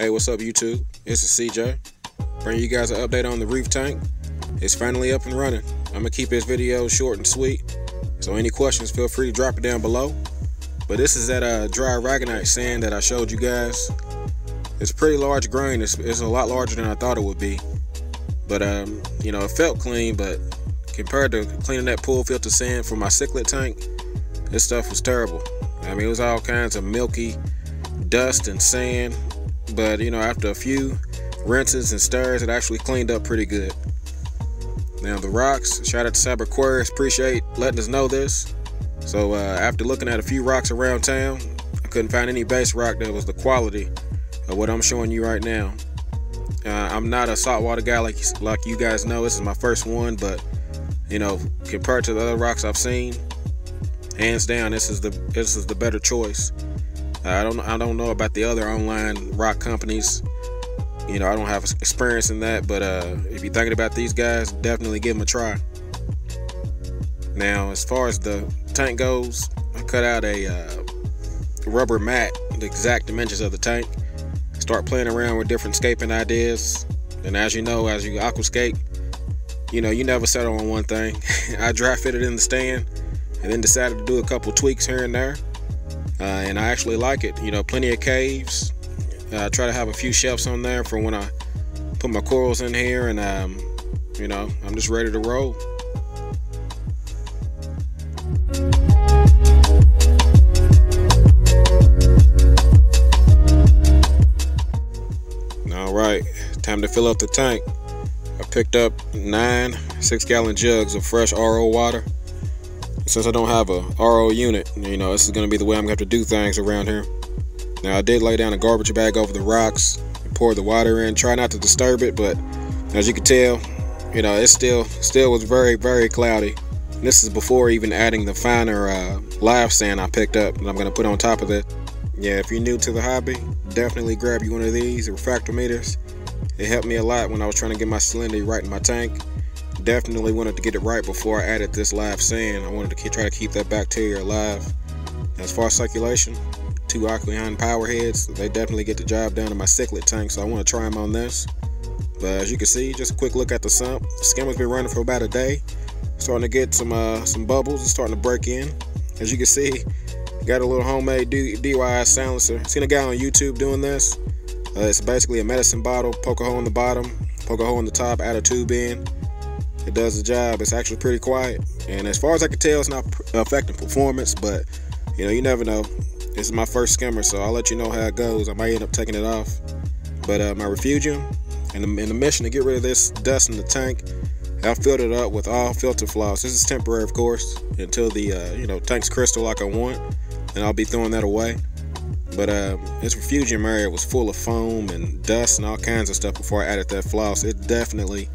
Hey, what's up YouTube? This is CJ. Bringing you guys an update on the Reef tank. It's finally up and running. I'm gonna keep this video short and sweet. So any questions, feel free to drop it down below. But this is that dry aragonite sand that I showed you guys. It's a pretty large grain. It's a lot larger than I thought it would be. But you know, it felt clean, but compared to cleaning that pool filter sand for my cichlid tank, this stuff was terrible. I mean, it was all kinds of milky dust and sand. But you know, after a few rinses and stirs, it actually cleaned up pretty good. Now the rocks, shout out to Cyber Aquarius, appreciate letting us know this. So after looking at a few rocks around town, I couldn't find any base rock that was the quality of what I'm showing you right now. I'm not a saltwater guy like you guys know. This is my first one, but you know, compared to the other rocks I've seen, hands down, this is the better choice. I don't know about the other online rock companies. You know, I don't have experience in that, but if you're thinking about these guys, definitely give them a try. Now, as far as the tank goes, I cut out a rubber mat, the exact dimensions of the tank. Start playing around with different scaping ideas. And as you know, as you aquascape, you know, you never settle on one thing. I dry fitted in the stand and then decided to do a couple tweaks here and there. And I actually like it. You know, plenty of caves. I try to have a few shelves on there for when I put my corals in here, and you know, I'm just ready to roll. All right, time to fill up the tank. I picked up 9 6-gallon jugs of fresh RO water. Since I don't have a RO unit, you know, this is going to be the way I'm going to have to do things around here. Now, I did lay down a garbage bag over the rocks and pour the water in. Try not to disturb it, but as you can tell, you know, it still was very, very cloudy. And this is before even adding the finer live sand I picked up that I'm going to put on top of it. Yeah, if you're new to the hobby, definitely grab you one of these refractometers. It helped me a lot when I was trying to get my salinity right in my tank. Definitely wanted to get it right before I added this live sand. I wanted to try to keep that bacteria alive. As far as circulation, 2 Aqueon power heads, they definitely get the job done in my cichlid tank, so I want to try them on this. But as you can see, just a quick look at the sump. The skimmer's been running for about a day. Starting to get some bubbles. It's starting to break in. As you can see, got a little homemade DIY silencer. Seen a guy on YouTube doing this. It's basically a medicine bottle, poke a hole in the bottom, poke a hole in the top, add a tube in. It does the job. It's actually pretty quiet, and as far as I can tell, it's not affecting performance, but you know, you never know. This is my first skimmer, so I'll let you know how it goes. I might end up taking it off. But my refugium and the mission to get rid of this dust in the tank, I filled it up with all filter floss. This is temporary, of course, until the you know, tank's crystal like I want, and I'll be throwing that away. But this refugium area was full of foam and dust and all kinds of stuff before I added that floss. It definitely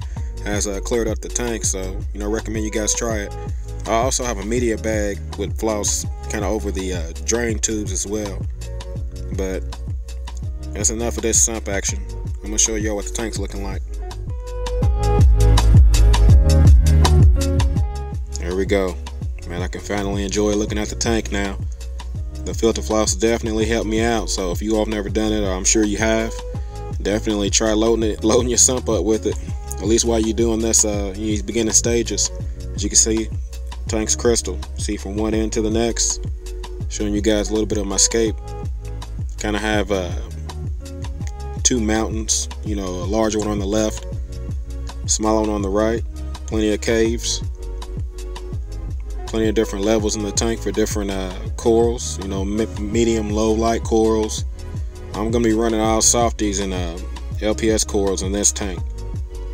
has cleared up the tank, so you know, recommend you guys try it. I also have a media bag with floss kind of over the drain tubes as well. But that's enough of this sump action. I'm gonna show y'all what the tank's looking like. There we go. Man, I can finally enjoy looking at the tank now. The filter floss definitely helped me out, so if you all have never done it, or I'm sure you have, definitely try loading your sump up with it. At least while you're doing this, these beginning stages. As you can see, tank's crystal. See from one end to the next. Showing you guys a little bit of my scape. Kind of have 2 mountains. You know, a larger one on the left, smaller one on the right. Plenty of caves. Plenty of different levels in the tank for different corals. You know, medium, low light corals. I'm gonna be running all softies and LPS corals in this tank.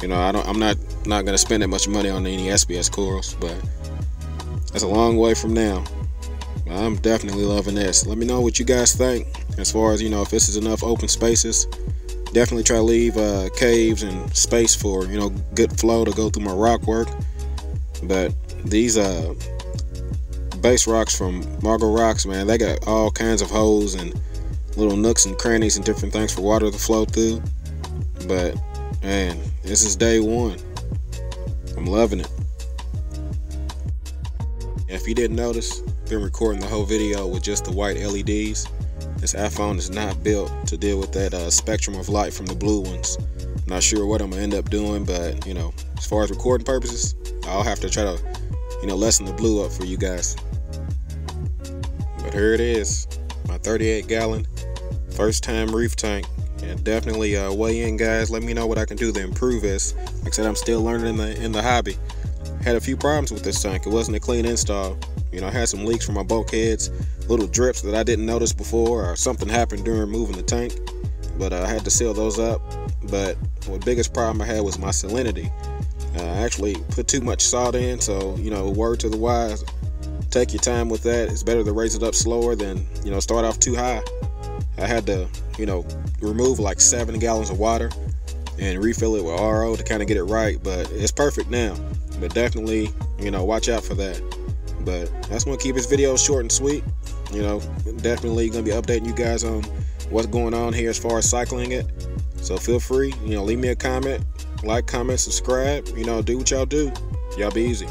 You know, I'm not gonna spend that much money on any SPS corals, but that's a long way from now. I'm definitely loving this. Let me know what you guys think as far as, you know, if this is enough open spaces. Definitely try to leave caves and space for, you know, good flow to go through my rock work. But these base rocks from Margot Rocks, man, they got all kinds of holes and little nooks and crannies and different things for water to flow through. But man, this is day one. I'm loving it. If you didn't notice, I've been recording the whole video with just the white LEDs. This iPhone is not built to deal with that spectrum of light from the blue ones. Not sure what I'm gonna end up doing, but you know, as far as recording purposes, I'll have to try to, you know, lessen the blue up for you guys. But here it is, my 38-gallon first time reef tank. And definitely weigh in, guys. Let me know what I can do to improve this. Like I said, I'm still learning in the hobby. Had a few problems with this tank. It wasn't a clean install. You know, I had some leaks from my bulkheads, little drips that I didn't notice before, or something happened during moving the tank. But I had to seal those up. But the biggest problem I had was my salinity. I actually put too much salt in, so, you know, word to the wise, take your time with that. It's better to raise it up slower than, you know, start off too high. I had to, you know, remove like 7 gallons of water and refill it with RO to kind of get it right, but it's perfect now. But definitely, you know, watch out for that. But I just want to keep this video short and sweet. You know, definitely going to be updating you guys on what's going on here as far as cycling it. So feel free, you know, leave me a comment, like, comment, subscribe, you know, do what y'all do. Y'all be easy.